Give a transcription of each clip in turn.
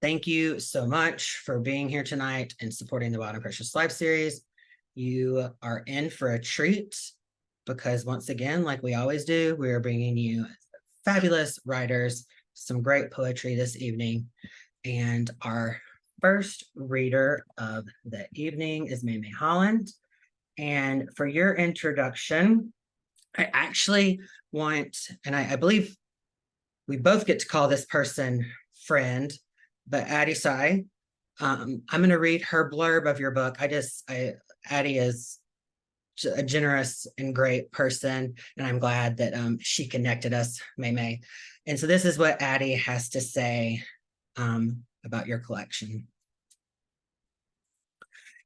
Thank you so much for being here tonight and supporting the Wild and Precious Life series. You are in for a treat because once again, like we always do, we are bringing you fabulous writers, some great poetry this evening. And our first reader of the evening is Mei Mei Holland. And for your introduction, I actually want, and I believe we both get to call this person friend, but Addie Sai, I'm going to read her blurb of your book. Addie is a generous and great person, and I'm glad that she connected us, Mei Mei. And so this is what Addie has to say about your collection.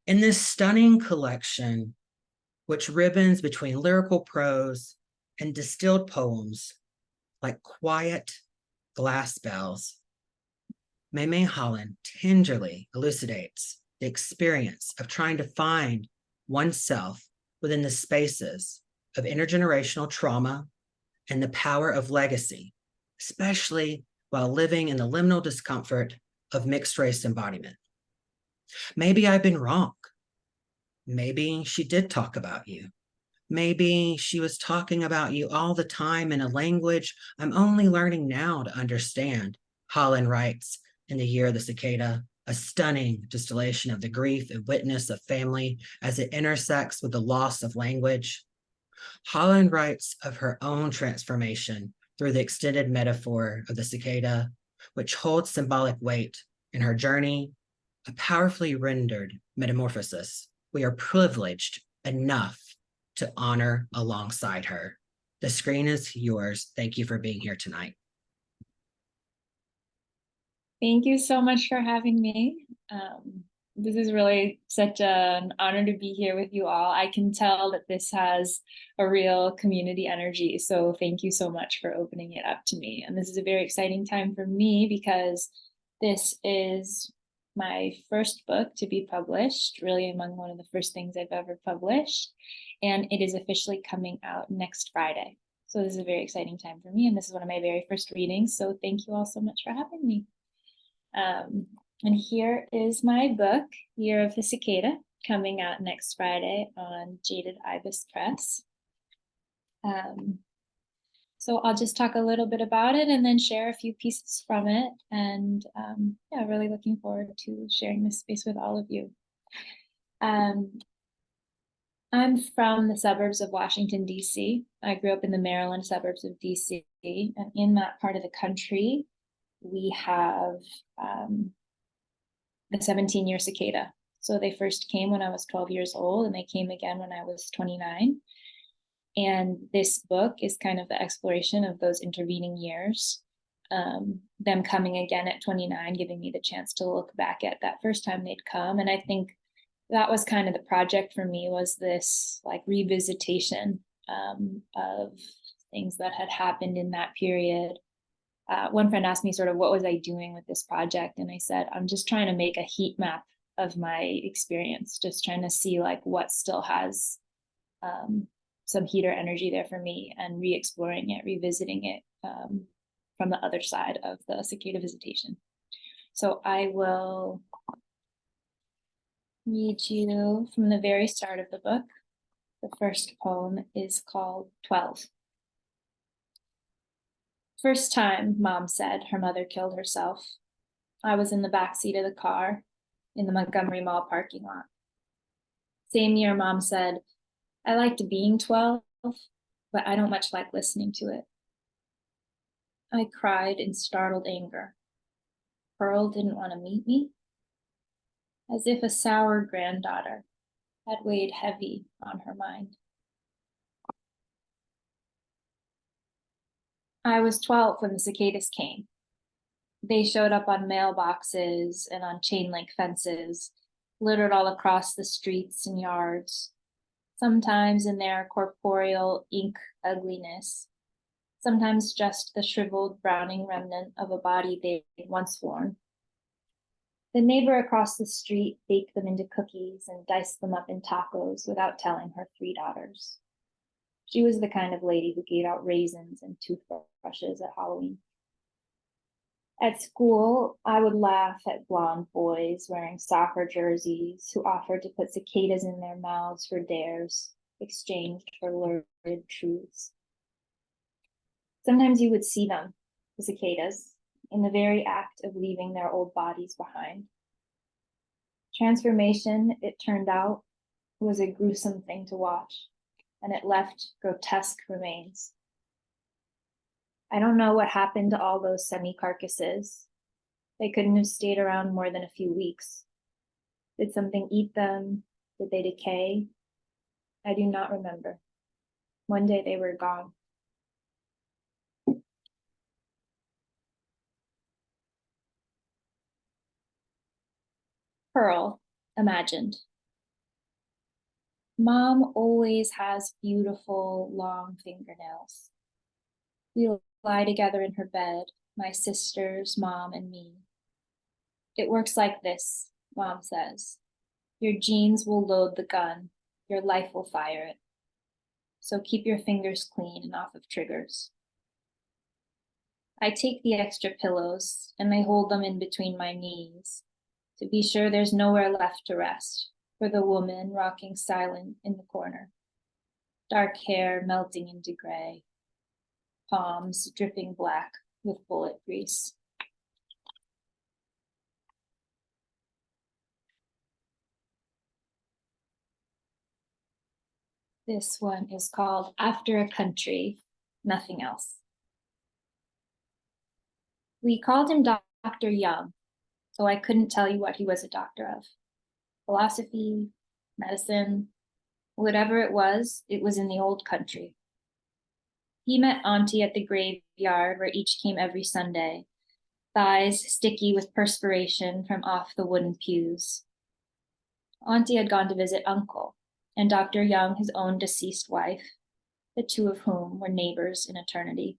In this stunning collection, which ribbons between lyrical prose and distilled poems like quiet glass bells, Mei Mei Holland tenderly elucidates the experience of trying to find oneself within the spaces of intergenerational trauma and the power of legacy, especially while living in the liminal discomfort of mixed race embodiment. Maybe I've been wrong. Maybe she did talk about you. Maybe she was talking about you all the time in a language I'm only learning now to understand. Holland writes in The Year of the Cicada, a stunning distillation of the grief and witness of family as it intersects with the loss of language. Holland writes of her own transformation through the extended metaphor of the cicada, which holds symbolic weight in her journey, a powerfully rendered metamorphosis. We are privileged enough to honor alongside her. The screen is yours. Thank you for being here tonight. Thank you so much for having me. This is really such an honor to be here with you all. I can tell that this has a real community energy. So thank you so much for opening it up to me. And this is a very exciting time for me because this is my first book to be published, really among one of the first things I've ever published. And it is officially coming out next Friday. So this is a very exciting time for me. And this is one of my very first readings. So thank you all so much for having me. And here is my book, Year of the Cicada, coming out next Friday on Jaded Ibis Press. So I'll just talk a little bit about it and then share a few pieces from it. And yeah, really looking forward to sharing this space with all of you. I'm from the suburbs of Washington, D.C. I grew up in the Maryland suburbs of D.C. And in that part of the country, we have the 17-year cicada. So they first came when I was 12 years old, and they came again when I was 29. And this book is kind of the exploration of those intervening years, them coming again at 29, giving me the chance to look back at that first time they'd come. And I think that was kind of the project for me, was this like revisitation of things that had happened in that period. One friend asked me sort of what was I doing with this project, and I said, I'm just trying to make a heat map of my experience, just trying to see like what still has some heat or energy there for me, and re-exploring it, revisiting it from the other side of the cicada visitation. So I will read you from the very start of the book. The first poem is called 12. First time, Mom said, her mother killed herself. I was in the back seat of the car in the Montgomery Mall parking lot. Same year, Mom said, I liked being 12, but I don't much like listening to it. I cried in startled anger. Pearl didn't want to meet me, as if a sour granddaughter had weighed heavy on her mind. I was 12 when the cicadas came. They showed up on mailboxes and on chain link fences, littered all across the streets and yards, sometimes in their corporeal ink ugliness, sometimes just the shriveled browning remnant of a body they'd once worn. The neighbor across the street baked them into cookies and diced them up in tacos without telling her 3 daughters. She was the kind of lady who gave out raisins and toothbrushes at Halloween. At school, I would laugh at blonde boys wearing soccer jerseys who offered to put cicadas in their mouths for dares, exchanged for lurid truths. Sometimes you would see them, the cicadas, in the very act of leaving their old bodies behind. Transformation, it turned out, was a gruesome thing to watch, and it left grotesque remains. I don't know what happened to all those semi-carcasses. They couldn't have stayed around more than a few weeks. Did something eat them? Did they decay? I do not remember. One day they were gone. Pearl, imagined. Mom always has beautiful, long fingernails. We lie together in her bed, my sisters, Mom, and me. It works like this, Mom says. Your genes will load the gun. Your life will fire it. So keep your fingers clean and off of triggers. I take the extra pillows and I hold them in between my knees to be sure there's nowhere left to rest for the woman rocking silent in the corner. Dark hair melting into gray, palms dripping black with bullet grease. This one is called After a Country, Nothing Else. We called him Dr. Young, so I couldn't tell you what he was a doctor of. Philosophy, medicine, whatever it was in the old country. He met Auntie at the graveyard where each came every Sunday, thighs sticky with perspiration from off the wooden pews. Auntie had gone to visit Uncle, and Dr. Young his own deceased wife, the two of whom were neighbors in eternity.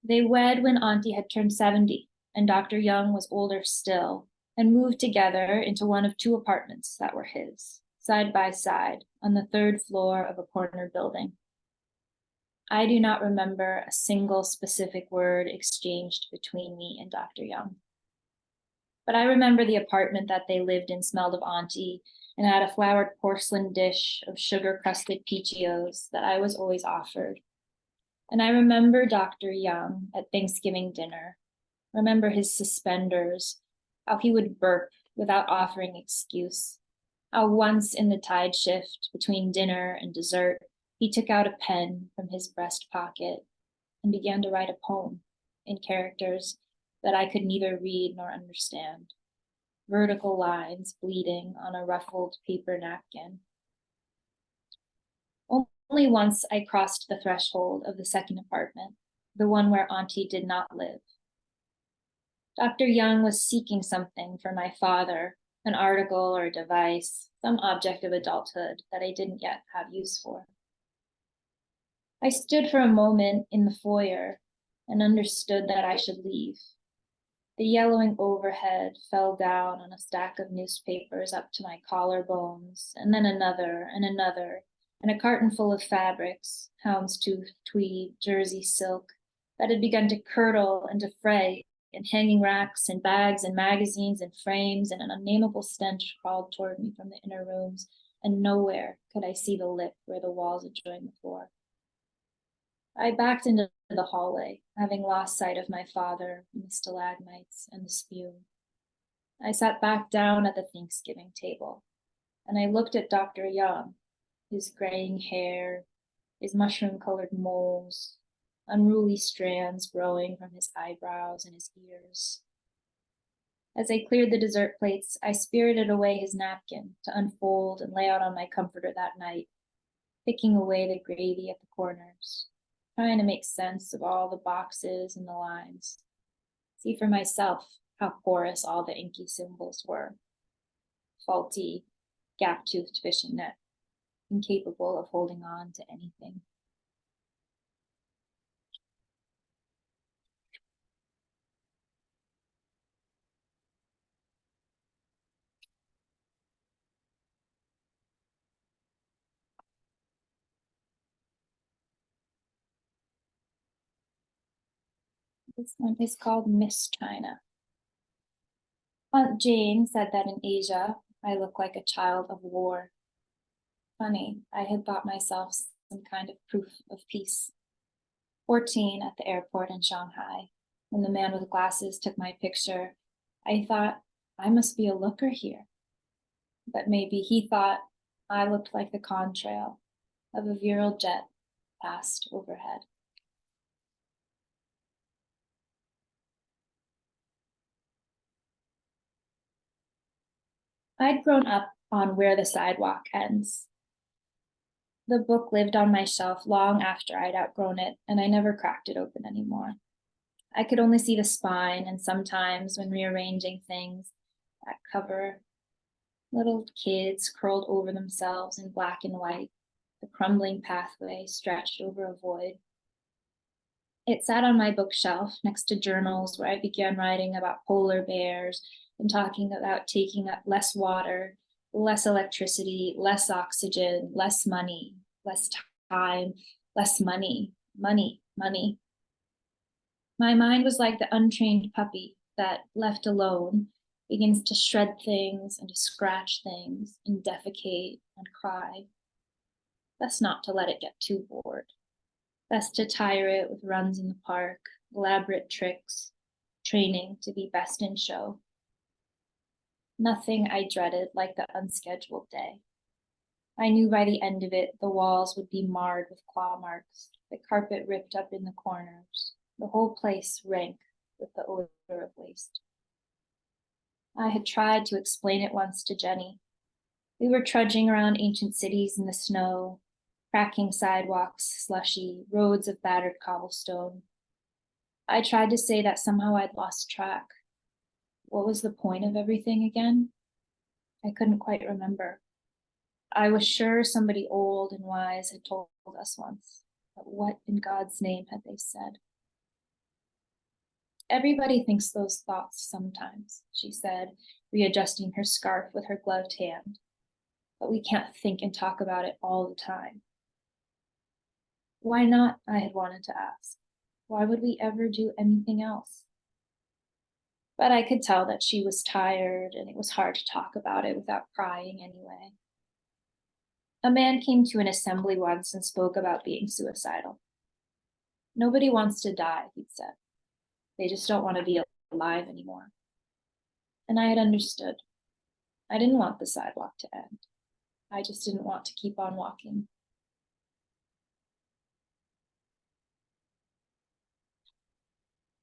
They wed when Auntie had turned 70, and Dr. Young was older still, and moved together into one of two apartments that were his, side by side, on the third floor of a corner building. I do not remember a single specific word exchanged between me and Dr. Young. But I remember the apartment that they lived in smelled of Auntie and had a flowered porcelain dish of sugar-crusted peachios that I was always offered. And I remember Dr. Young at Thanksgiving dinner, remember his suspenders, how he would burp without offering excuse, how once in the tide shift between dinner and dessert, he took out a pen from his breast pocket and began to write a poem in characters that I could neither read nor understand, vertical lines bleeding on a ruffled paper napkin. Only once I crossed the threshold of the second apartment, the one where Auntie did not live. Dr. Young was seeking something for my father, an article or a device, some object of adulthood that I didn't yet have use for. I stood for a moment in the foyer and understood that I should leave. The yellowing overhead fell down on a stack of newspapers up to my collarbones, and then another, and a carton full of fabrics, houndstooth, tweed, jersey silk, that had begun to curdle and to fray, and hanging racks and bags and magazines and frames, and an unnameable stench crawled toward me from the inner rooms, and nowhere could I see the lip where the walls adjoined the floor. I backed into the hallway, having lost sight of my father and the stalagmites and the spume. I sat back down at the Thanksgiving table, and I looked at Dr. Young, his graying hair, his mushroom-colored moles, unruly strands growing from his eyebrows and his ears. As I cleared the dessert plates, I spirited away his napkin to unfold and lay out on my comforter that night, picking away the gravy at the corners, trying to make sense of all the boxes and the lines, see for myself how porous all the inky symbols were. Faulty, gap-toothed fishing net, incapable of holding on to anything. This one is called Miss China. Aunt Jane said that in Asia, I look like a child of war. Funny, I had thought myself some kind of proof of peace. 14 at the airport in Shanghai, when the man with glasses took my picture, I thought I must be a looker here. But maybe he thought I looked like the contrail of a virile jet passed overhead. I'd grown up on Where the Sidewalk Ends. The book lived on my shelf long after I'd outgrown it, and I never cracked it open anymore. I could only see the spine, and sometimes when rearranging things, that cover, little kids curled over themselves in black and white, the crumbling pathway stretched over a void. It sat on my bookshelf next to journals where I began writing about polar bears and talking about taking up less water, less electricity, less oxygen, less money, less time, less money, money, money. My mind was like the untrained puppy that, left alone, begins to shred things and to scratch things and defecate and cry. Best not to let it get too bored. Best to tire it with runs in the park, elaborate tricks, training to be best in show. Nothing I dreaded like the unscheduled day. I knew by the end of it the walls would be marred with claw marks, the carpet ripped up in the corners, the whole place rank with the odor of waste. I had tried to explain it once to Jenny. We were trudging around ancient cities in the snow, cracking sidewalks, slushy, roads of battered cobblestone. I tried to say that somehow I'd lost track. What was the point of everything again? I couldn't quite remember. I was sure somebody old and wise had told us once, but what in God's name had they said? Everybody thinks those thoughts sometimes, she said, readjusting her scarf with her gloved hand. But we can't think and talk about it all the time. Why not? I had wanted to ask. Why would we ever do anything else? But I could tell that she was tired, and it was hard to talk about it without crying anyway. A man came to an assembly once and spoke about being suicidal. Nobody wants to die, he'd said. They just don't want to be alive anymore. And I had understood. I didn't want the sidewalk to end. I just didn't want to keep on walking.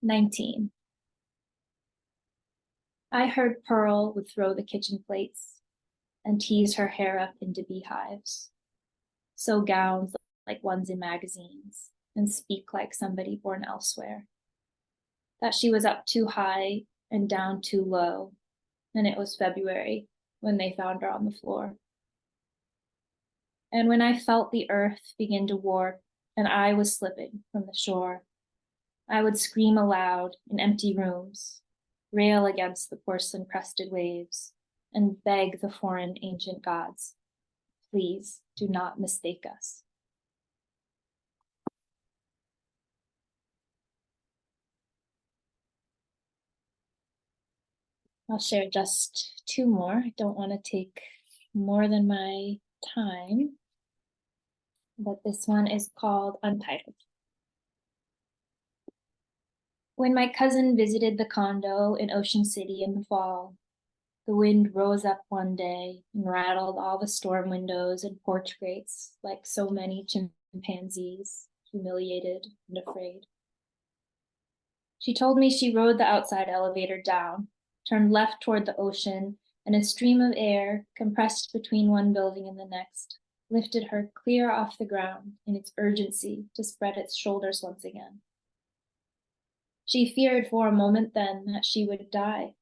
"19. I heard Pearl would throw the kitchen plates and tease her hair up into beehives, sew gowns like ones in magazines, and speak like somebody born elsewhere. That she was up too high and down too low, and it was February when they found her on the floor. And when I felt the earth begin to warp and I was slipping from the shore, I would scream aloud in empty rooms, rail against the porcelain-crested waves, and beg the foreign ancient gods, please do not mistake us. I'll share just two more. I don't want to take more than my time, but this one is called Untitled. When my cousin visited the condo in Ocean City in the fall, the wind rose up one day and rattled all the storm windows and porch grates like so many chimpanzees, humiliated and afraid. She told me she rode the outside elevator down, turned left toward the ocean, and a stream of air, compressed between one building and the next, lifted her clear off the ground in its urgency to spread its shoulders once again. She feared for a moment then that she would die.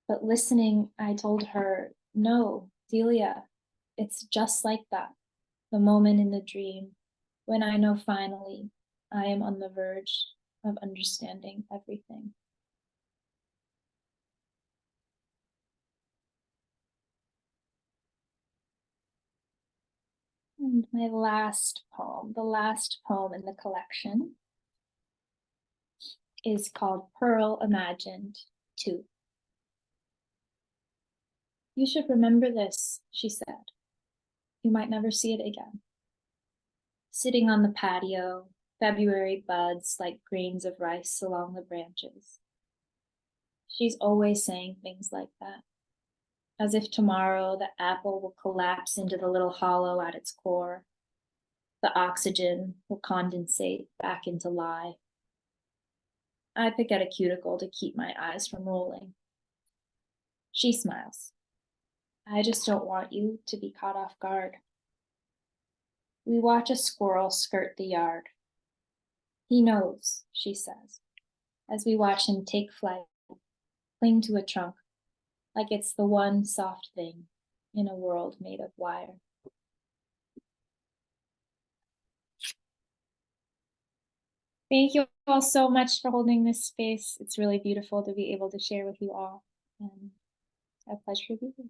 But listening, I told her, no, Delia, it's just like that, the moment in the dream, when I know finally I am on the verge of understanding everything. And my last poem, the last poem in the collection, is called Pearl Imagined 2. You should remember this, she said. You might never see it again. Sitting on the patio, February buds like grains of rice along the branches. She's always saying things like that, as if tomorrow the apple will collapse into the little hollow at its core. The oxygen will condensate back into lye. I pick at a cuticle to keep my eyes from rolling. She smiles. I just don't want you to be caught off guard. We watch a squirrel skirt the yard. He knows, she says, as we watch him take flight, cling to a trunk, like it's the one soft thing in a world made of wire. Thank you all so much for holding this space. It's really beautiful to be able to share with you all. And a pleasure to be here.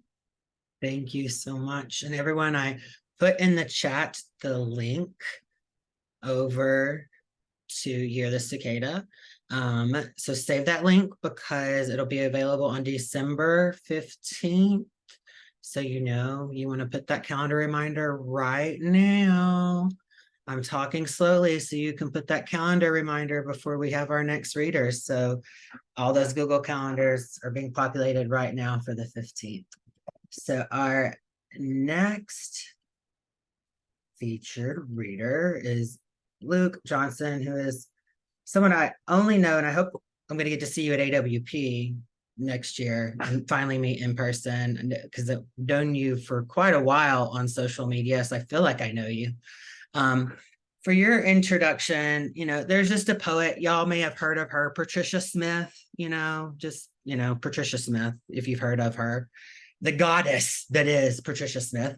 Thank you so much. And everyone, I put in the chat the link over to Hear the Cicada. So save that link because it'll be available on December 15th. So you know you want to put that calendar reminder right now. I'm talking slowly so you can put that calendar reminder before we have our next readers. So all those Google calendars are being populated right now for the 15th. So our next featured reader is Luke Johnson, who is someone I only know, and I hope I'm going to get to see you at AWP next year and finally meet in person, because I've known you for quite a while on social media, so I feel like I know you. For your introduction, there's just a poet, y'all may have heard of her, Patricia Smith, Patricia Smith, if you've heard of her, the goddess that is Patricia Smith,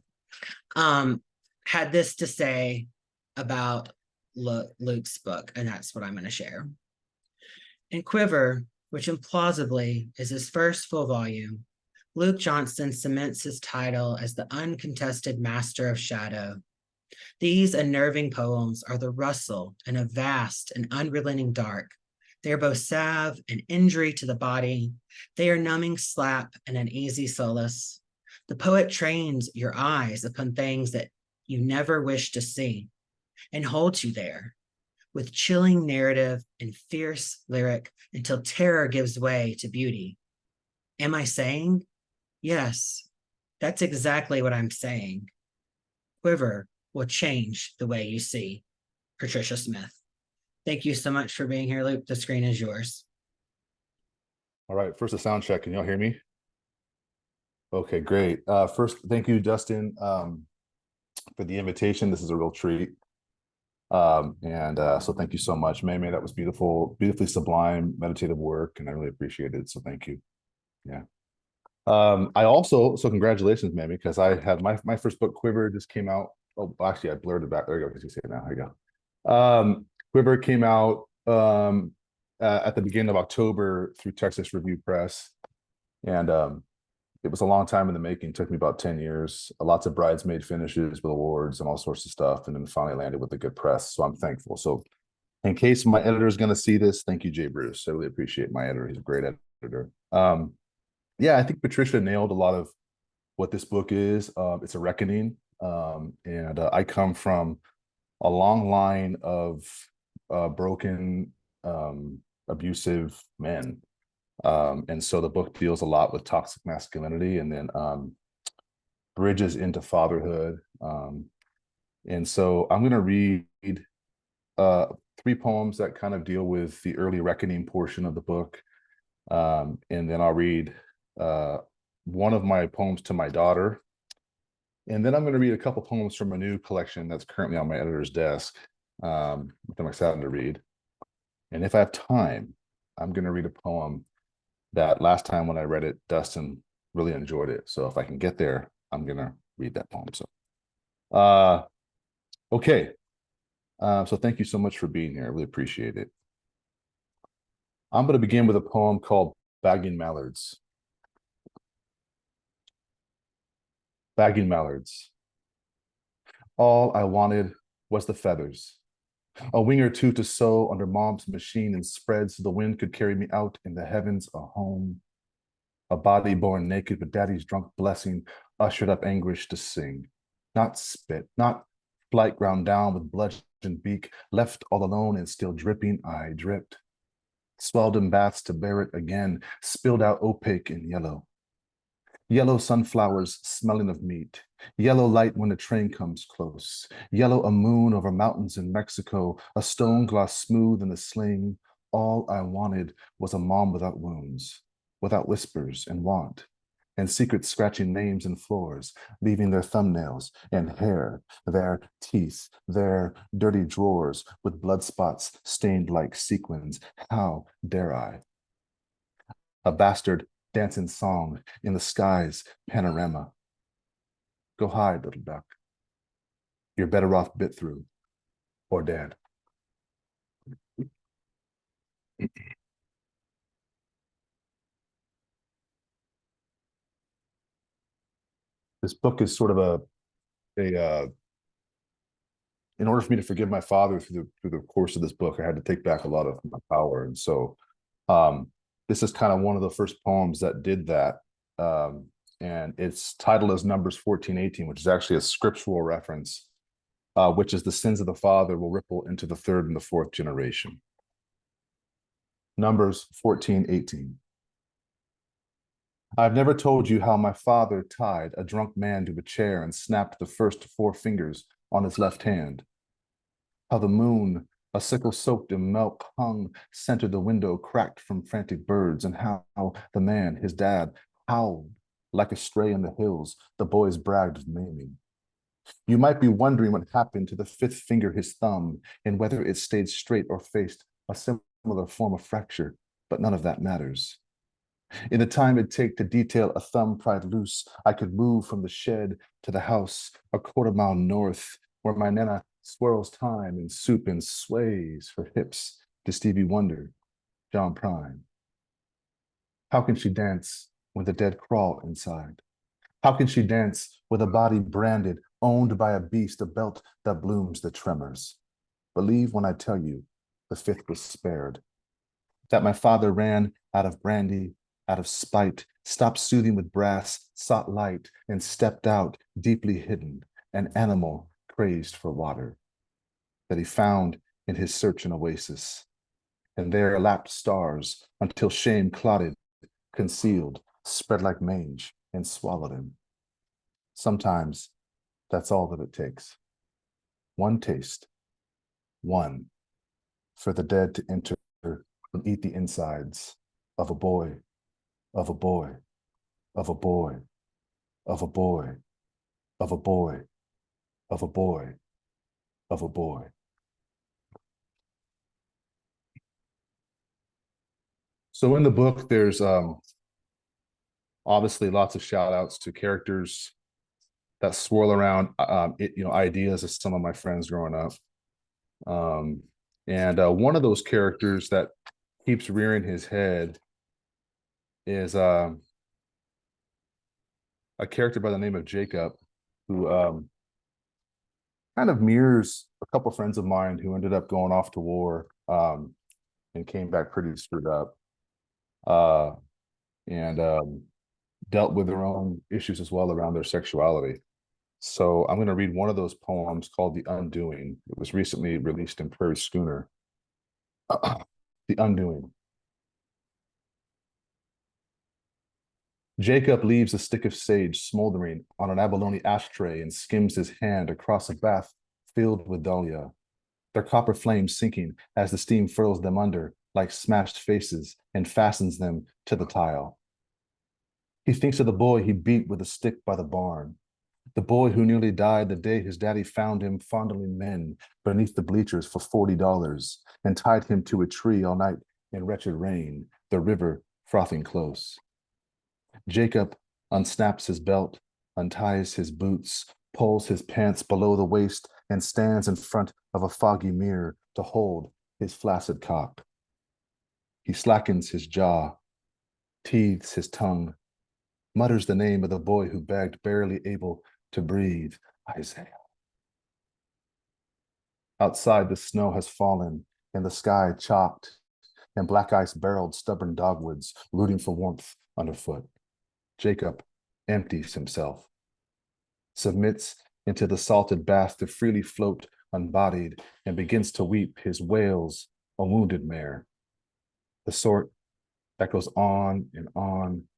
had this to say about Luke's book, and that's what I'm going to share. In Quiver, which implausibly is his first full volume, Luke Johnson cements his title as the uncontested master of shadow. These unnerving poems are the rustle in a vast and unrelenting dark. They are both salve and injury to the body. They are numbing slap and an easy solace. The poet trains your eyes upon things that you never wish to see and holds you there with chilling narrative and fierce lyric until terror gives way to beauty. Am I saying? Yes, that's exactly what I'm saying. Quiver will change the way you see. Patricia Smith. Thank you so much for being here, Luke. The screen is yours. All right, first a sound check. Can y'all hear me? Okay, great. First, thank you, Dustin, for the invitation. This is a real treat. So thank you so much, Mei Mei. That was beautiful, beautifully sublime, meditative work, and I really appreciate it. So thank you. Yeah. So congratulations, Mei Mei, because I had my first book, Quiver, just came out. Oh, actually, I blurred it back. There you go. You see it now. There you go. Quiver came out at the beginning of October through Texas Review Press, and it was a long time in the making. It took me about 10 years, lots of bridesmaid finishes with awards and all sorts of stuff, and then finally landed with a good press. So I'm thankful. So in case my editor is going to see this, thank you, Jay Bruce. I really appreciate my editor. He's a great editor. Yeah, I think Patricia nailed a lot of what this book is. It's a reckoning. I come from a long line of broken, abusive men. And so the book deals a lot with toxic masculinity and then bridges into fatherhood. And so I'm going to read 3 poems that kind of deal with the early reckoning portion of the book. And then I'll read one of my poems to my daughter. And then I'm going to read a couple poems from a new collection that's currently on my editor's desk that I'm excited to read. And if I have time, I'm going to read a poem that last time when I read it, Dustin really enjoyed it. So if I can get there, I'm going to read that poem. So, okay. So thank you so much for being here. I really appreciate it. I'm going to begin with a poem called Bagging Mallards. Bagging mallards. All I wanted was the feathers, A wing or two to sew under mom's machine and spread so the wind could carry me out in the heavens, a home. A body born naked with daddy's drunk blessing ushered up anguish to sing. Not spit, not flight ground down with bludgeoned beak, left all alone and still dripping, I dripped. Swelled in baths to bear it again, spilled out opaque and yellow. Yellow sunflowers smelling of meat. Yellow light when a train comes close. Yellow a moon over mountains in Mexico, a stone glass smooth in the sling. All I wanted was a mom without wounds, without whispers and want, and secret scratching names and floors, leaving their thumbnails and hair, their teeth, their dirty drawers with blood spots stained like sequins. How dare I? A bastard dancing song in the sky's panorama. Go hide, little duck. You're better off bit through or dead. This book is sort of in order for me to forgive my father through the course of this book, I had to take back a lot of my power. And so this is kind of one of the first poems that did that. And it's titled as Numbers 14:18, which is actually a scriptural reference, which is the sins of the father will ripple into the third and the fourth generation. Numbers 14:18. I've never told you how my father tied a drunk man to a chair and snapped the first 4 fingers on his left hand. How the moon, a sickle soaked in milk, hung center the window cracked from frantic birds, and how the man, his dad, howled like a stray in the hills. The boys bragged of Mei Mei. You might be wondering what happened to the 5th finger, his thumb, and whether it stayed straight or faced a similar form of fracture, but none of that matters. In the time it'd take to detail a thumb pried loose, I could move from the shed to the house a quarter-mile north, where my nana swirls thyme and soup and sways her hips to Stevie Wonder, John Prine. How can she dance when the dead crawl inside? How can she dance with a body branded, owned by a beast, a belt that blooms the tremors? Believe when I tell you the 5th was spared, that my father ran out of brandy, out of spite, stopped soothing with brass, sought light, and stepped out, deeply hidden, an animal crazed for water, that he found in his search an oasis. And there lapped stars until shame clotted, concealed, spread like mange, and swallowed him. Sometimes that's all that it takes. One taste, one, for the dead to enter and eat the insides of a boy, of a boy, of a boy, of a boy, of a boy, of a boy, of a boy. So in the book, there's obviously lots of shout outs to characters that swirl around ideas of some of my friends growing up. And one of those characters that keeps rearing his head is a character by the name of Jacob, who kind of mirrors a couple friends of mine who ended up going off to war and came back pretty screwed up, and dealt with their own issues as well around their sexuality. So I'm going to read one of those poems called The Undoing. It was recently released in Prairie Schooner. The Undoing. Jacob leaves a stick of sage smoldering on an abalone ashtray and skims his hand across a bath filled with dahlia, their copper flames sinking as the steam furls them under like smashed faces and fastens them to the tile. He thinks of the boy he beat with a stick by the barn, the boy who nearly died the day his daddy found him fondling men beneath the bleachers for $40 and tied him to a tree all night in wretched rain, the river frothing close. Jacob unsnaps his belt, unties his boots, pulls his pants below the waist, and stands in front of a foggy mirror to hold his flaccid cock. He slackens his jaw, teethes his tongue, mutters the name of the boy who begged, barely able to breathe, Isaiah. Outside, the snow has fallen and the sky chalked, and black ice barreled stubborn dogwoods rooting for warmth underfoot. Jacob empties himself, submits into the salted bath to freely float unbodied, and begins to weep his wails, a wounded mare. The sort that goes on and on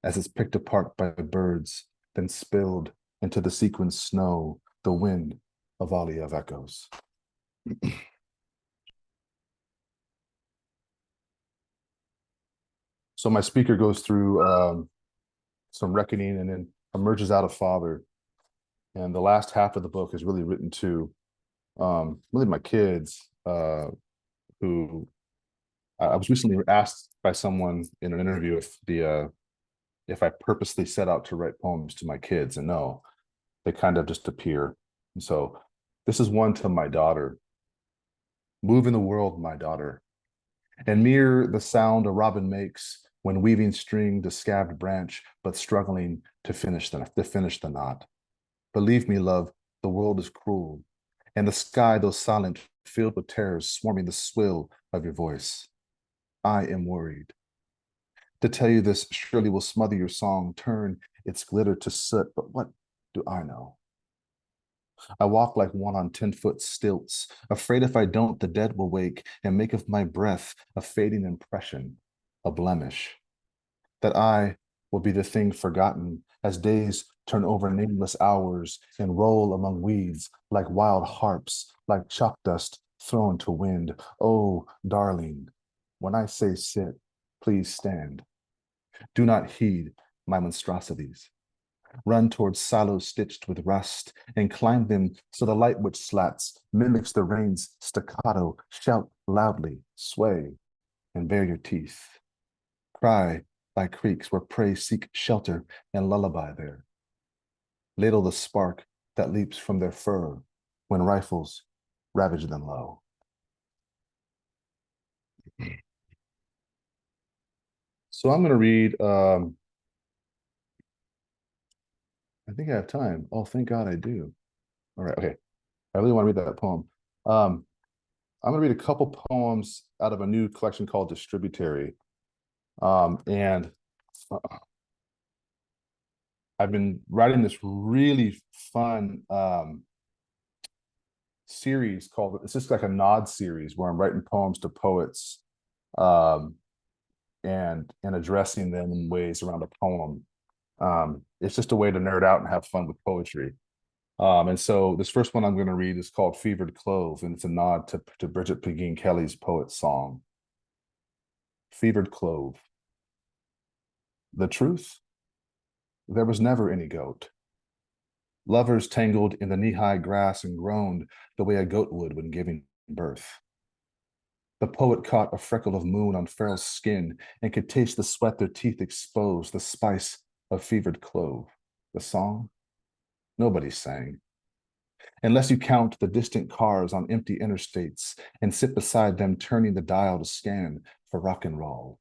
as it's picked apart by birds, then spilled into the sequined snow, the wind, a volley of echoes. So my speaker goes through some reckoning and then emerges out of father. And the last half of the book is really written to really my kids, who I was recently asked by someone in an interview if I purposely set out to write poems to my kids, and no, they kind of just appear. And so this is one to my daughter. Move in the world, my daughter, and mirror the sound a robin makes when weaving string to scabbed branch, but struggling to finish the knot. Believe me, love, the world is cruel, and the sky, though silent, filled with terrors, swarming the swill of your voice. I am worried. To tell you this surely will smother your song, turn its glitter to soot, but what do I know? I walk like one on 10-foot stilts, afraid if I don't, the dead will wake and make of my breath a fading impression, a blemish. That I will be the thing forgotten as days turn over nameless hours and roll among weeds like wild harps, like chalk dust thrown to wind. Oh, darling, when I say sit, please stand. Do not heed my monstrosities. Run towards silos stitched with rust and climb them so the light which slats mimics the rain's staccato. Shout loudly, sway, and bare your teeth. Cry by creeks where prey seek shelter and lullaby there. Ladle the spark that leaps from their fur when rifles ravage them low. So I'm going to read, I think I have time. Oh, thank God I do. All right, okay. I really want to read that poem. I'm going to read a couple poems out of a new collection called Distributary. And I've been writing this really fun series called, it's just like a nod series where I'm writing poems to poets, and addressing them in ways around a poem. It's just a way to nerd out and have fun with poetry. And so this first one I'm going to read is called Fevered Clove, and it's a nod to Bridget Pegeen Kelly's poet song. Fevered Clove. The truth? There was never any goat. Lovers tangled in the knee-high grass and groaned the way a goat would when giving birth. The poet caught a freckle of moon on feral skin and could taste the sweat their teeth exposed, the spice of fevered clove. The song? Nobody sang. Unless you count the distant cars on empty interstates and sit beside them turning the dial to scan for rock and roll.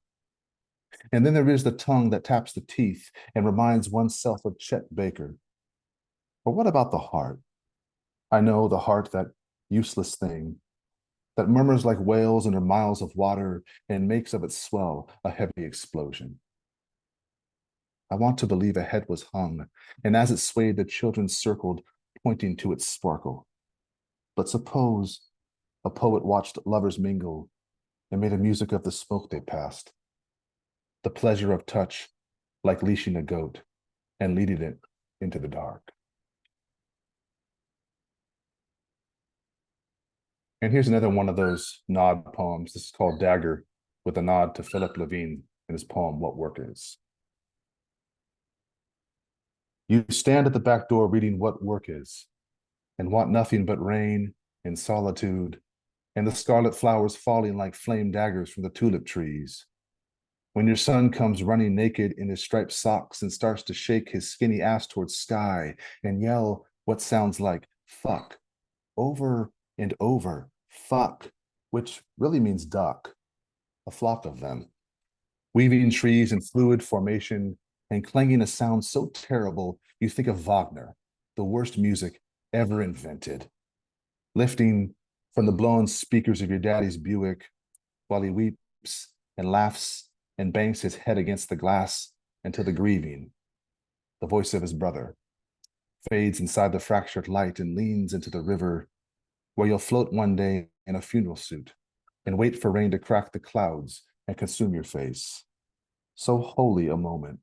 And then there is the tongue that taps the teeth and reminds oneself of Chet Baker. But what about the heart? I know the heart, that useless thing, that murmurs like whales under miles of water and makes of its swell a heavy explosion. I want to believe a head was hung, and as it swayed, the children circled, pointing to its sparkle. But suppose a poet watched lovers mingle and made a music of the smoke they passed, the pleasure of touch like leashing a goat and leading it into the dark. And here's another one of those nod poems. This is called Dagger, with a nod to Philip Levine in his poem, What Work Is. You stand at the back door reading What Work Is, and want nothing but rain and solitude, and the scarlet flowers falling like flame daggers from the tulip trees. When your son comes running naked in his striped socks and starts to shake his skinny ass towards sky and yell what sounds like fuck over and over, fuck, which really means duck, a flock of them, weaving trees in fluid formation and clanging a sound so terrible you think of Wagner, the worst music ever invented, lifting from the blown speakers of your daddy's Buick, while he weeps and laughs and bangs his head against the glass until the grieving, the voice of his brother, fades inside the fractured light and leans into the river, where you'll float one day in a funeral suit and wait for rain to crack the clouds and consume your face. So holy a moment.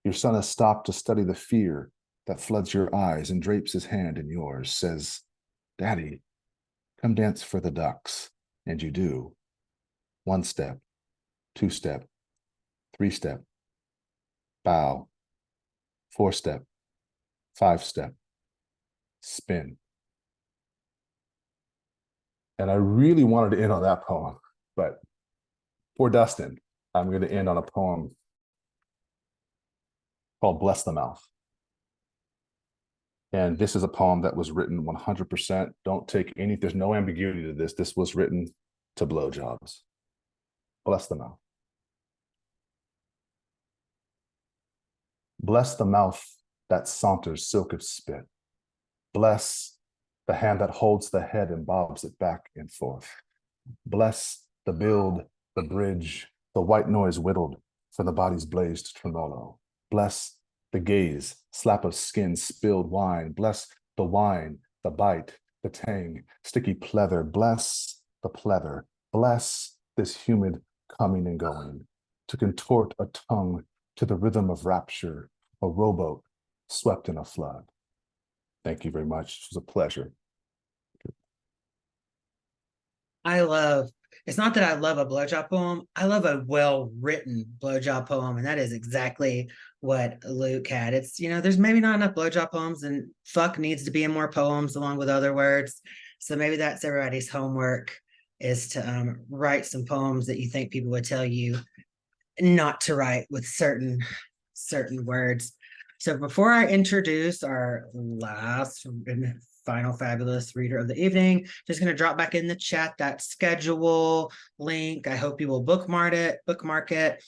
Your son has stopped to study the fear that floods your eyes and drapes his hand in yours, says, Daddy, come dance for the ducks. And you do. 1 step, 2 step, 3 step, bow, 4 step, 5 step, spin. And I really wanted to end on that poem, but for Dustin, I'm going to end on a poem called Bless the Mouth. And this is a poem that was written 100%. Don't take any, there's no ambiguity to this. This was written to blowjobs. Bless the mouth. Bless the mouth that saunters silk of spit. Bless the hand that holds the head and bobs it back and forth. Bless the build, the bridge, the white noise whittled from the body's blazed tremolo. Bless the gaze, slap of skin, spilled wine. Bless the wine, the bite, the tang, sticky pleather. Bless the pleather. Bless this humid coming and going, to contort a tongue to the rhythm of rapture, a rowboat swept in a flood. Thank you very much. It was a pleasure. It's not that I love a blowjob poem. I love a well-written blowjob poem. And that is exactly what Luke had. It's, there's maybe not enough blowjob poems, and fuck needs to be in more poems along with other words. So maybe that's everybody's homework, is to write some poems that you think people would tell you not to write with certain words. So before I introduce our last and final fabulous reader of the evening, just going to drop back in the chat that schedule link. I hope you will bookmark it.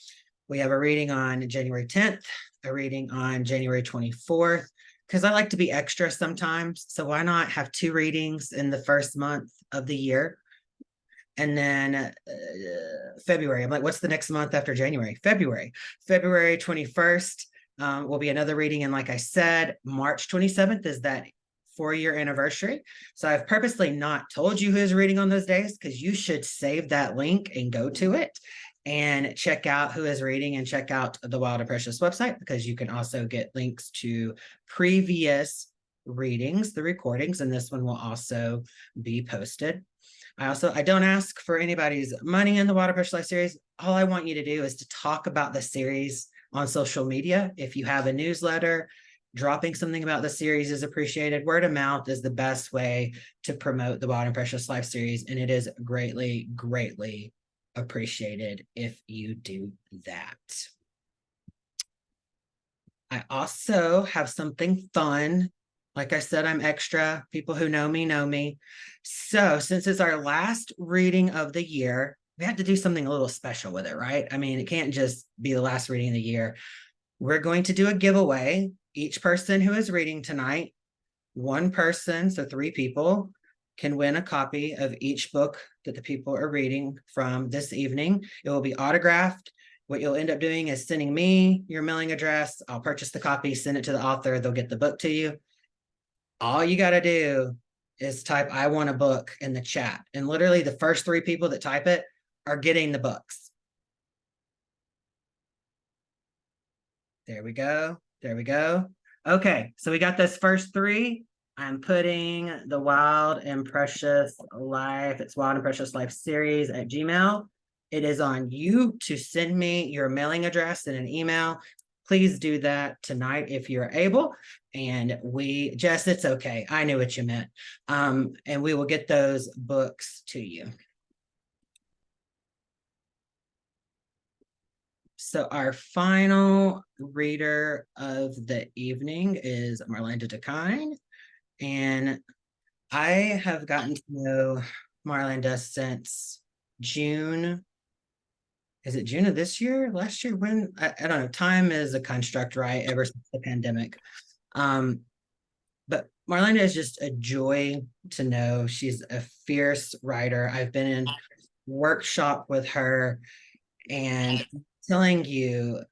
We have a reading on January 10th, a reading on January 24th, because I like to be extra sometimes. So why not have 2 readings in the first month of the year? And then February, I'm like, what's the next month after January? February 21st will be another reading. And like I said, March 27th is that 4-year anniversary. So I've purposely not told you who's reading on those days, because you should save that link and go to it and check out who is reading, and check out the Wild and Precious website, because you can also get links to previous readings, the recordings, and this one will also be posted. I don't ask for anybody's money in the Wild and Precious Life series. All I want you to do is to talk about the series on social media. If you have a newsletter, dropping something about the series is appreciated. Word of mouth is the best way to promote the Wild and Precious Life series, and it is greatly, greatly appreciated if you do that. I also have something fun. Like I said, I'm extra. People who know me know me. So since it's our last reading of the year, we have to do something a little special with it, right? I mean, it can't just be the last reading of the year. We're going to do a giveaway. Each person who is reading tonight, 1 person, so 3 people, can win a copy of each book that the people are reading from this evening. It will be autographed. What you'll end up doing is sending me your mailing address. I'll purchase the copy, send it to the author. They'll get the book to you. All you got to do is type "I want a book" in the chat. And literally the first 3 people that type it are getting the books. There we go. There we go. Okay, so we got this first 3. I'm putting the Wild and Precious Life, it's Wild and Precious Life series at Gmail. It is on you to send me your mailing address in an email. Please do that tonight if you're able. And Jess, it's okay. I knew what you meant. And we will get those books to you. So our final reader of the evening is Marlanda Dekine. And I have gotten to know Marlanda since June. Is it June of this year? Last year? When? I don't know. Time is a construct, right? Ever since the pandemic. But Marlanda is just a joy to know. She's a fierce writer. I've been in workshop with her, and I'm telling you,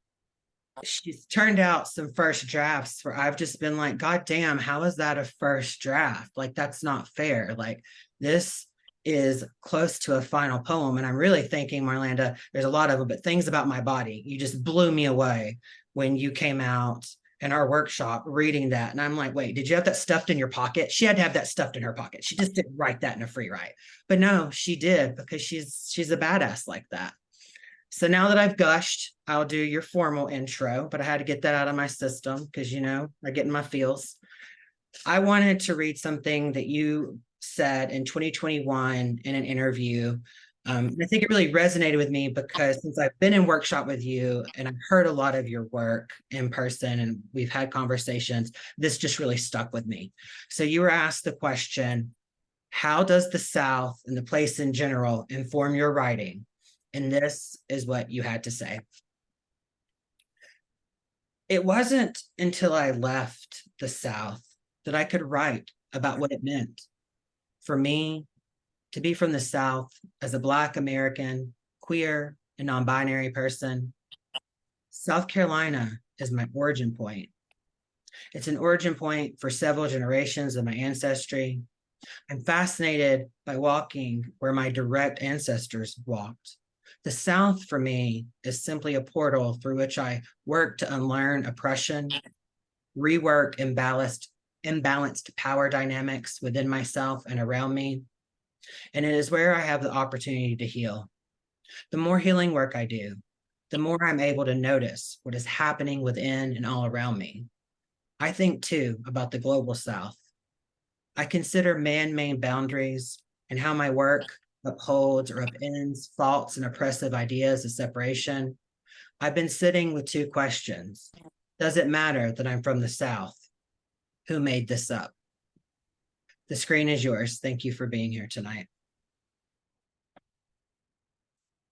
she's turned out some first drafts where I've just been like, God damn, how is that a first draft? Like, that's not fair. Like, this is close to a final poem. And I'm really thinking, Marlanda, there's a lot of them, but things about my body. You just blew me away when you came out in our workshop reading that. And I'm like, wait, did you have that stuffed in your pocket? She had to have that stuffed in her pocket. She just didn't write that in a free write. But no, she did, because she's a badass like that. So now that I've gushed, I'll do your formal intro, but I had to get that out of my system because, I get in my feels. I wanted to read something that you said in 2021 in an interview. I think it really resonated with me because since I've been in workshop with you and I've heard a lot of your work in person and we've had conversations, this just really stuck with me. So you were asked the question, how does the South and the place in general inform your writing? And this is what you had to say. It wasn't until I left the South that I could write about what it meant for me to be from the South as a Black American, queer, and non-binary person. South Carolina is my origin point. It's an origin point for several generations of my ancestry. I'm fascinated by walking where my direct ancestors walked. The South for me is simply a portal through which I work to unlearn oppression, rework imbalanced power dynamics within myself and around me. And it is where I have the opportunity to heal. The more healing work I do, the more I'm able to notice what is happening within and all around me. I think too about the global South. I consider man-made boundaries and how my work upholds or upends false and oppressive ideas of separation. I've been sitting with two questions. Does it matter that I'm from the South? Who made this up? The screen is yours. Thank you for being here tonight.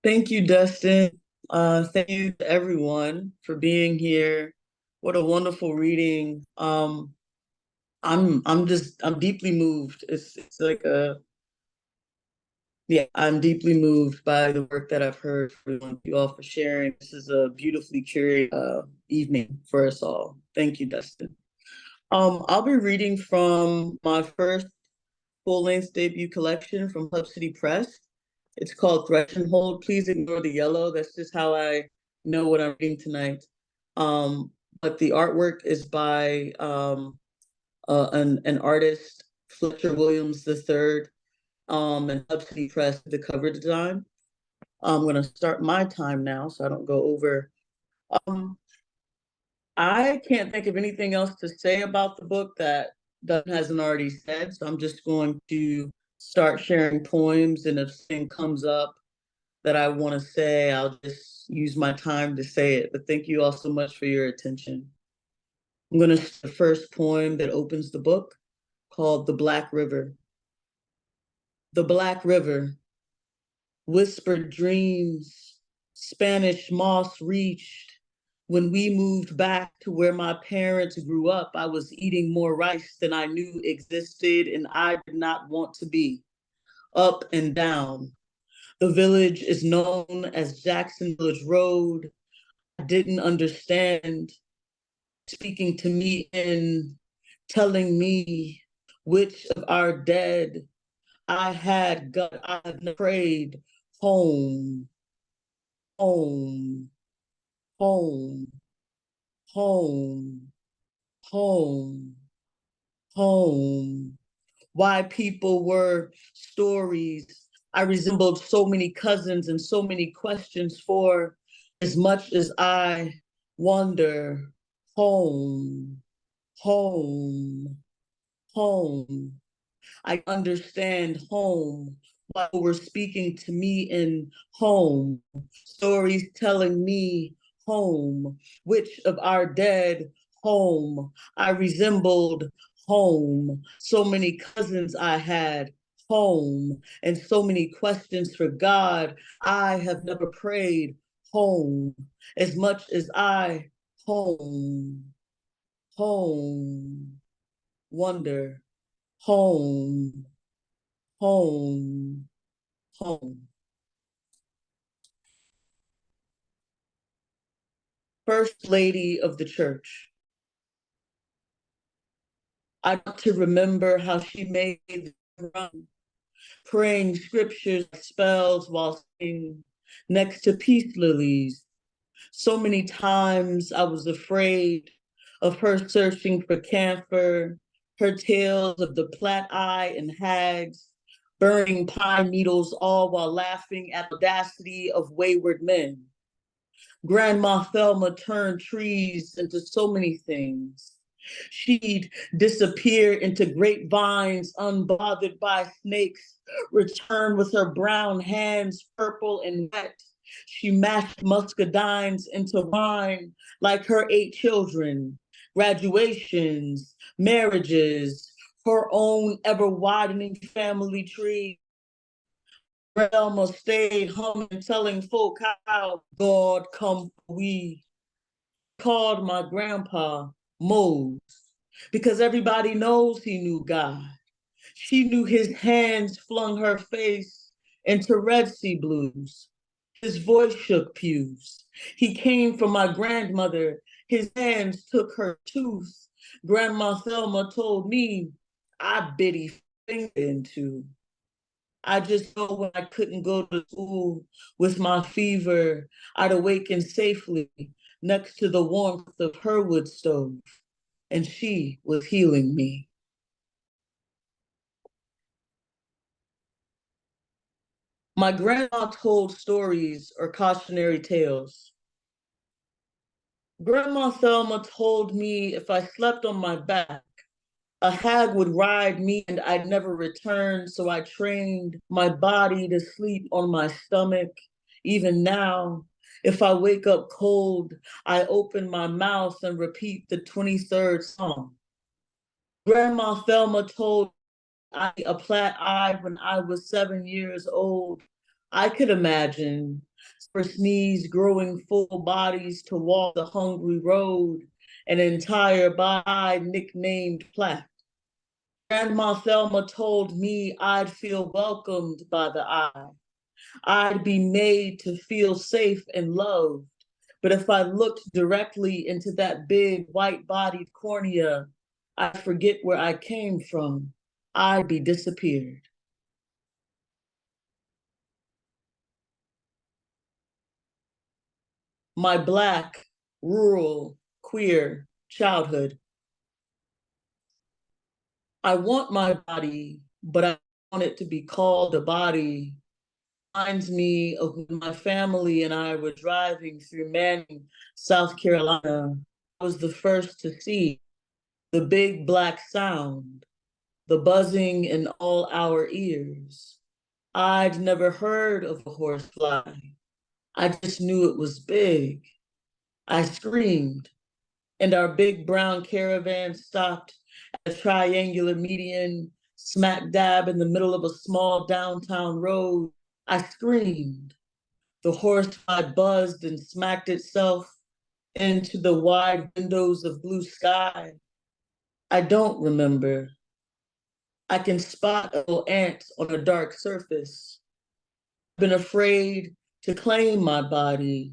Thank you, Dustin. Thank you to everyone for being here. What a wonderful reading. I'm deeply moved. It's like I'm deeply moved by the work that I've heard from you all for sharing. This is a beautifully curated evening for us all. Thank you, Dustin. I'll be reading from my first full-length debut collection from Hub City Press. It's called Thresh and Hold. Please ignore the yellow. That's just how I know what I'm reading tonight. But the artwork is by an artist, Fletcher Williams III, and Hub City Press, the cover design. I'm going to start my time now so I don't go over. I can't think of anything else to say about the book that Doug hasn't already said, so I'm just going to start sharing poems, and if something comes up that I want to say, I'll just use my time to say it. But thank you all so much for your attention. I'm going to start the first poem that opens the book, called The Black River. The Black River, whispered dreams, Spanish moss reached. When we moved back to where my parents grew up, I was eating more rice than I knew existed, and I did not want to be. Up and down. The village is known as Jackson Village Road. I didn't understand. Speaking to me and telling me which of our dead I had prayed home, home, home, home, home, home. Why people were stories. I resembled so many cousins and so many questions for as much as I wonder home, home, home. I understand home while we're speaking to me in home, stories telling me home, which of our dead home I resembled home, so many cousins I had home, and so many questions for God I have never prayed home, as much as I home, home, wonder, home, home, home. First Lady of the Church. I want to remember how she made the run, praying scriptures, spells while sitting next to peace lilies. So many times I was afraid of her searching for camphor, her tales of the plat eye and hags, burning pine needles, all while laughing at the audacity of wayward men. Grandma Thelma turned trees into so many things. She'd disappear into grapevines unbothered by snakes, return with her brown hands purple and wet. She mashed muscadines into wine like her 8 children, graduations, marriages, her own ever-widening family tree. Grandma stayed humming, telling folk how God come we. Called my grandpa Mose because everybody knows he knew God. She knew his hands flung her face into Red Sea blues. His voice shook pews. He came for my grandmother. His hands took her tooth. Grandma Thelma told me I bit his finger into. I just know when I couldn't go to school with my fever, I'd awaken safely next to the warmth of her wood stove, and she was healing me. My grandma told stories or cautionary tales. Grandma Thelma told me if I slept on my back, a hag would ride me and I'd never return, so I trained my body to sleep on my stomach. Even now, if I wake up cold, I open my mouth and repeat the 23rd Psalm. Grandma Thelma told I a plat eye when I was 7 years old. I could imagine first knees growing full bodies to walk the hungry road, an entire body nicknamed Plat. Grandma Thelma told me I'd feel welcomed by the eye. I'd be made to feel safe and loved. But if I looked directly into that big white-bodied cornea, I'd forget where I came from. I'd be disappeared. My Black, rural, queer childhood. I want my body, but I want it to be called a body. Reminds me of when my family and I were driving through Manning, South Carolina. I was the first to see the big black sound, the buzzing in all our ears. I'd never heard of a horsefly. I just knew it was big. I screamed, and our big brown caravan stopped at a triangular median, smack dab in the middle of a small downtown road. I screamed. The horsefly buzzed and smacked itself into the wide windows of blue sky. I don't remember. I can spot a little ant on a dark surface. I've been afraid to claim my body,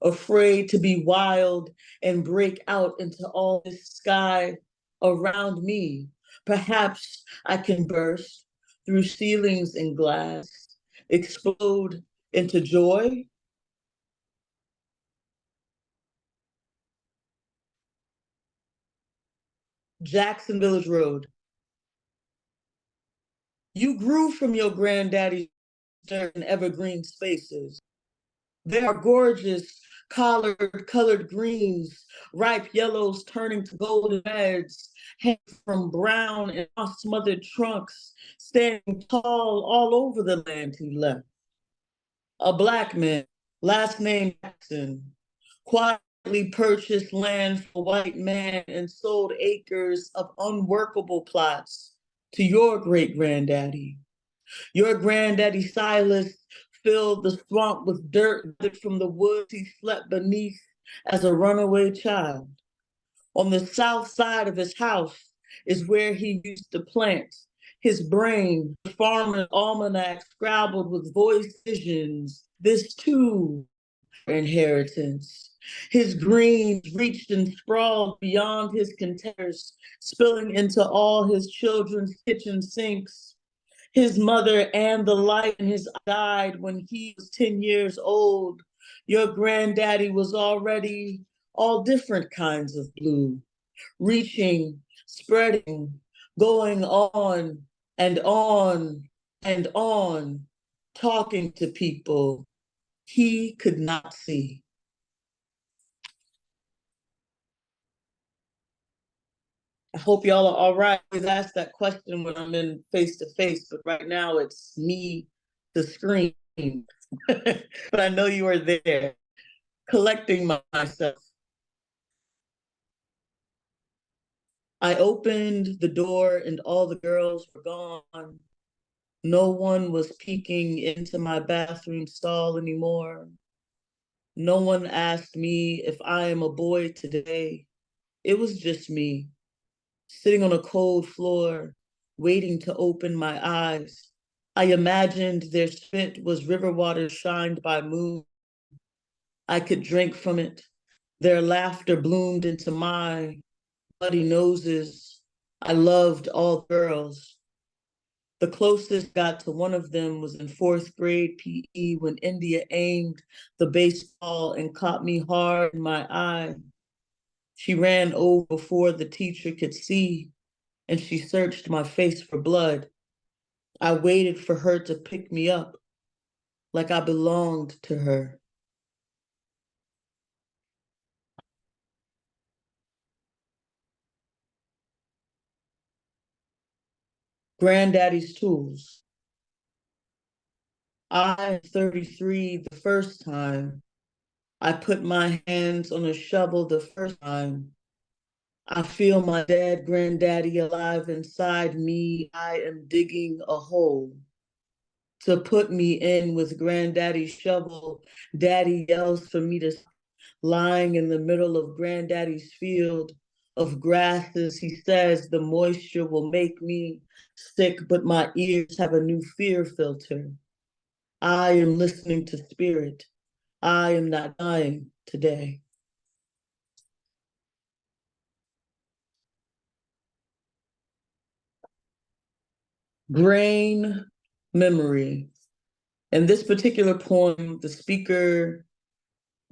afraid to be wild and break out into all this sky around me. Perhaps I can burst through ceilings and glass, explode into joy. Jackson Village Road. You grew from your granddaddy's dirt and evergreen spaces. They are gorgeous, colored greens, ripe yellows turning to golden reds, hang from brown and smothered trunks, standing tall all over the land he left. A Black man, last name Jackson, quietly purchased land for white man and sold acres of unworkable plots to your great granddaddy. Your granddaddy Silas filled the swamp with dirt from the woods he slept beneath as a runaway child. On the south side of his house, is where he used to plant his brain. The farmer's almanac scrabbled with voice visions. This too, inheritance. His greens reached and sprawled beyond his containers, spilling into all his children's kitchen sinks. His mother and the light in his eye died when he was 10 years old. Your granddaddy was already all different kinds of blue, reaching, spreading, going on and on and on, talking to people he could not see. I hope y'all are all right. I always ask that question when I'm in face to face, but right now it's me, the screen. But I know you are there, collecting myself. I opened the door and all the girls were gone. No one was peeking into my bathroom stall anymore. No one asked me if I am a boy today. It was just me, sitting on a cold floor, waiting to open my eyes. I imagined their spit was river water shined by moon. I could drink from it. Their laughter bloomed into my bloody noses. I loved all girls. The closest got to one of them was in fourth grade PE when India aimed the baseball and caught me hard in my eye. She ran over before the teacher could see, and she searched my face for blood. I waited for her to pick me up like I belonged to her. Granddaddy's tools. I, 33, the first time. I put my hands on a shovel the first time. I feel my dead granddaddy alive inside me. I am digging a hole to put me in with granddaddy's shovel. Daddy yells for me to lying in the middle of granddaddy's field of grasses. He says the moisture will make me sick, but my ears have a new fear filter. I am listening to spirit. I am not dying today. Brain memory. In this particular poem, the speaker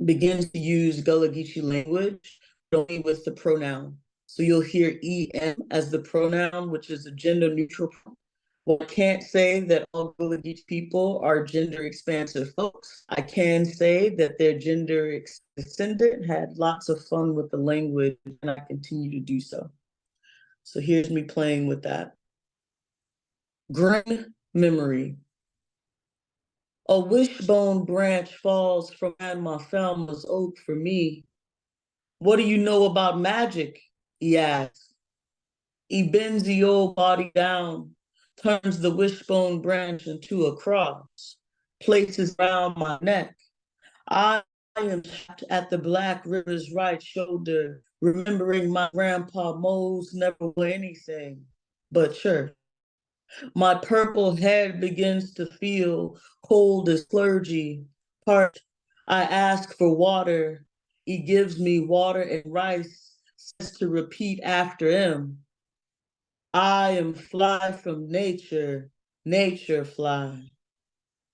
begins to use Gullah Geechee language, but only with the pronoun. So you'll hear EM as the pronoun, which is a gender neutral pronoun. Well, I can't say that all Gullah Geechee people are gender expansive folks. I can say that they're gender descendant, had lots of fun with the language, and I continue to do so. So here's me playing with that. Grain memory. A wishbone branch falls from Grandma Thelma's oak for me. What do you know about magic? He asks. He bends the old body down, turns the wishbone branch into a cross, places around my neck. I am trapped at the Black River's right shoulder, remembering my grandpa Mose never wore anything but church. My purple head begins to feel cold as clergy. Part, I ask for water. He gives me water and rice, says to repeat after him. I am fly from nature, nature fly.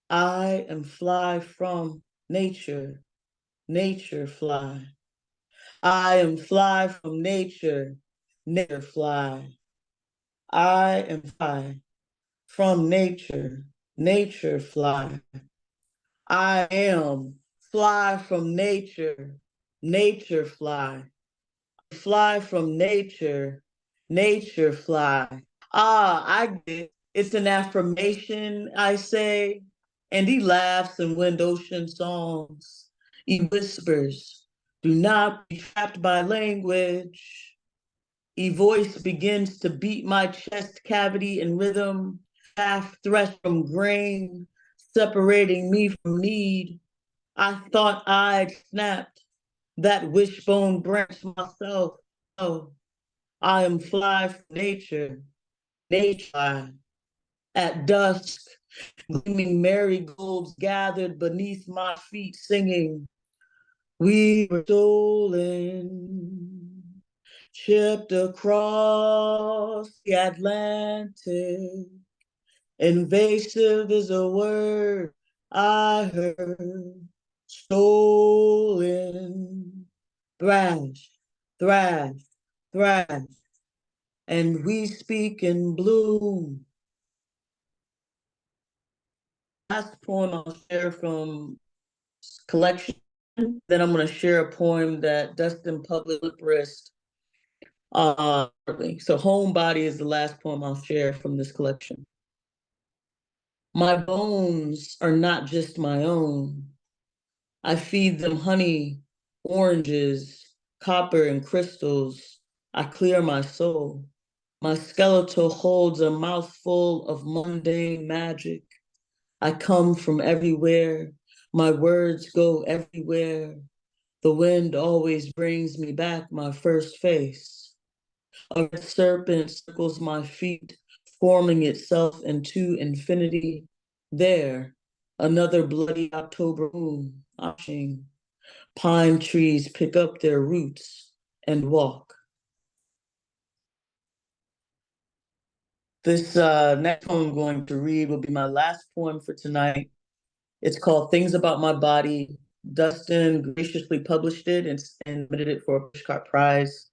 I am fly from nature, nature fly. I am fly from nature, nature fly. I am fly from nature, nature fly. I am fly from nature, nature fly. Fly from nature, nature fly. Ah, I get it. It's an affirmation, I say. And he laughs in wind ocean songs. He whispers, do not be trapped by language. A voice begins to beat my chest cavity in rhythm, half thresh from grain, separating me from need. I thought I'd snapped that wishbone branch myself. Oh, I am fly from nature, nature. At dusk, gleaming marigolds gathered beneath my feet, singing, we were stolen, shipped across the Atlantic. Invasive is a word I heard. Stolen, thrash, thrash, thrash, and we speak in bloom. Last poem I'll share from collection. Then I'm going to share a poem that Dustin published. So Homebody is the last poem I'll share from this collection. My bones are not just my own. I feed them honey, oranges, copper, and crystals. I clear my soul. My skeletal holds a mouthful of mundane magic. I come from everywhere. My words go everywhere. The wind always brings me back my first face. A red serpent circles my feet, forming itself into infinity. There, another bloody October moon, watching. Pine trees pick up their roots and walk. This next poem I'm going to read will be my last poem for tonight. It's called Things About My Body. Dustin graciously published it and submitted it for a Pushcart Prize,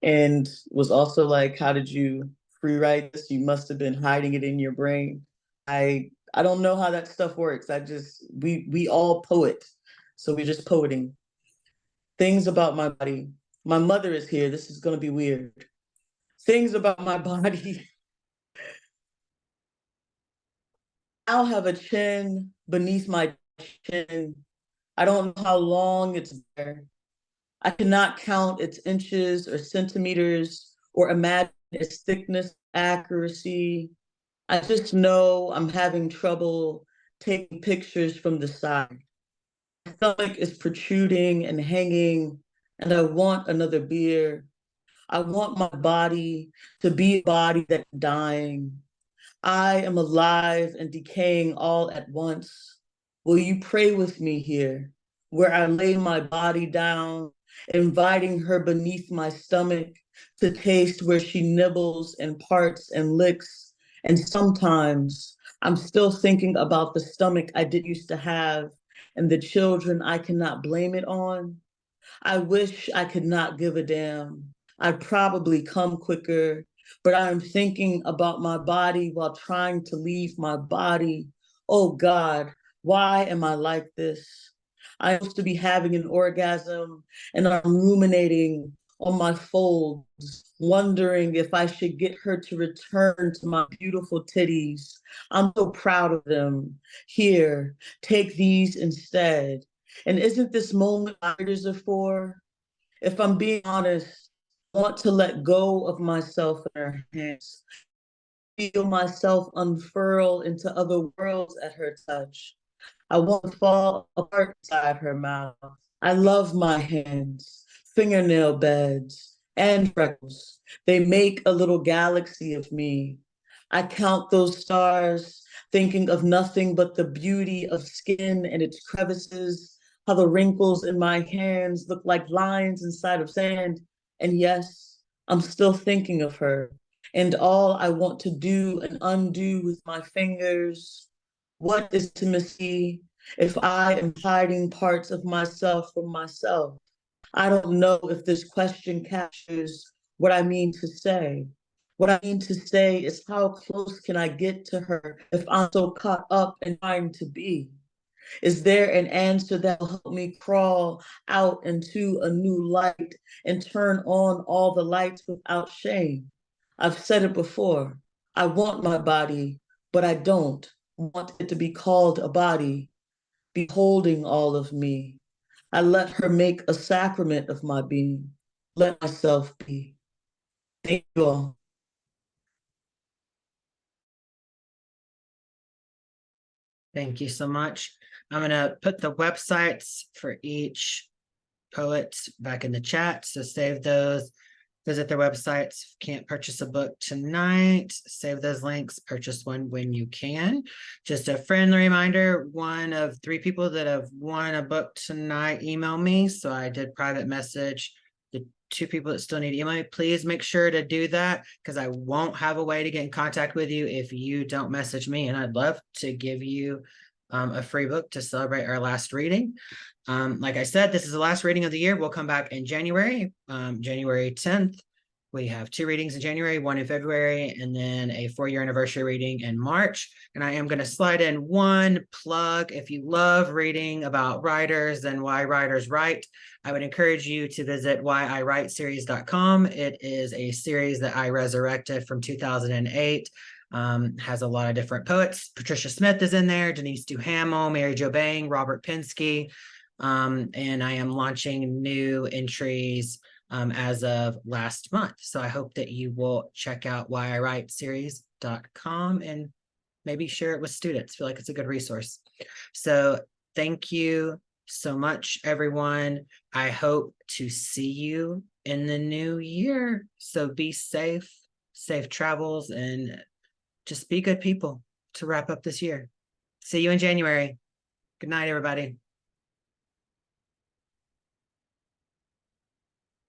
and was also like, how did you free write this? You must have been hiding it in your brain. I don't know how that stuff works. We all poet, so we're just poeting. Things about my body. My mother is here. This is gonna be weird. Things about my body. I'll have a chin beneath my chin. I don't know how long it's there. I cannot count its inches or centimeters or imagine its thickness, accuracy. I just know I'm having trouble taking pictures from the side. My stomach is protruding and hanging, and I want another beer. I want my body to be a body that's dying. I am alive and decaying all at once. Will you pray with me here, where I lay my body down, inviting her beneath my stomach to taste where she nibbles and parts and licks. And sometimes I'm still thinking about the stomach I did used to have and the children I cannot blame it on. I wish I could not give a damn. I'd probably come quicker, but I'm thinking about my body while trying to leave my body. Oh God, why am I like this? I'm supposed to be having an orgasm and I'm ruminating on my folds, wondering if I should get her to return to my beautiful titties. I'm so proud of them. Here, take these instead. And isn't this moment writers are for? If I'm being honest, I want to let go of myself in her hands, feel myself unfurl into other worlds at her touch. I want to fall apart inside her mouth. I love my hands, fingernail beds, and freckles. They make a little galaxy of me. I count those stars, thinking of nothing but the beauty of skin and its crevices, how the wrinkles in my hands look like lines inside of sand. And yes, I'm still thinking of her and all I want to do and undo with my fingers. What is intimacy if I am hiding parts of myself from myself? I don't know if this question captures what I mean to say. What I mean to say is how close can I get to her if I'm so caught up in trying to be? Is there an answer that will help me crawl out into a new light and turn on all the lights without shame? I've said it before. I want my body, but I don't want it to be called a body, beholding all of me. I let her make a sacrament of my being. Let myself be. Thank you all. Thank you so much. I'm going to put the websites for each poet back in the chat, so save those. Visit their websites. Can't purchase a book tonight, save those links, purchase one when you can. Just a friendly reminder, one of 3 people that have won a book tonight email me. So I did private message the 2 people that still need email me. Please make sure to do that, because I won't have a way to get in contact with you if you don't message me. And I'd love to give you a free book to celebrate our last reading. Like I said, this is the last reading of the year. We'll come back in January, January 10th. We have 2 readings in January, 1 in February, and then a 4-year anniversary reading in March. And I am going to slide in one plug. If you love reading about writers and why writers write, I would encourage you to visit whyiwriteseries.com. It is a series that I resurrected from 2008. Has a lot of different poets. Patricia Smith is in there, Denise Duhamel, Mary Jo Bang, Robert Pinsky. And I am launching new entries as of last month. So I hope that you will check out whyiwriteseries.com and maybe share it with students. Feel like it's a good resource. So thank you so much, everyone. I hope to see you in the new year. So be safe, safe travels, and just be good people to wrap up this year. See you in January. Good night, everybody.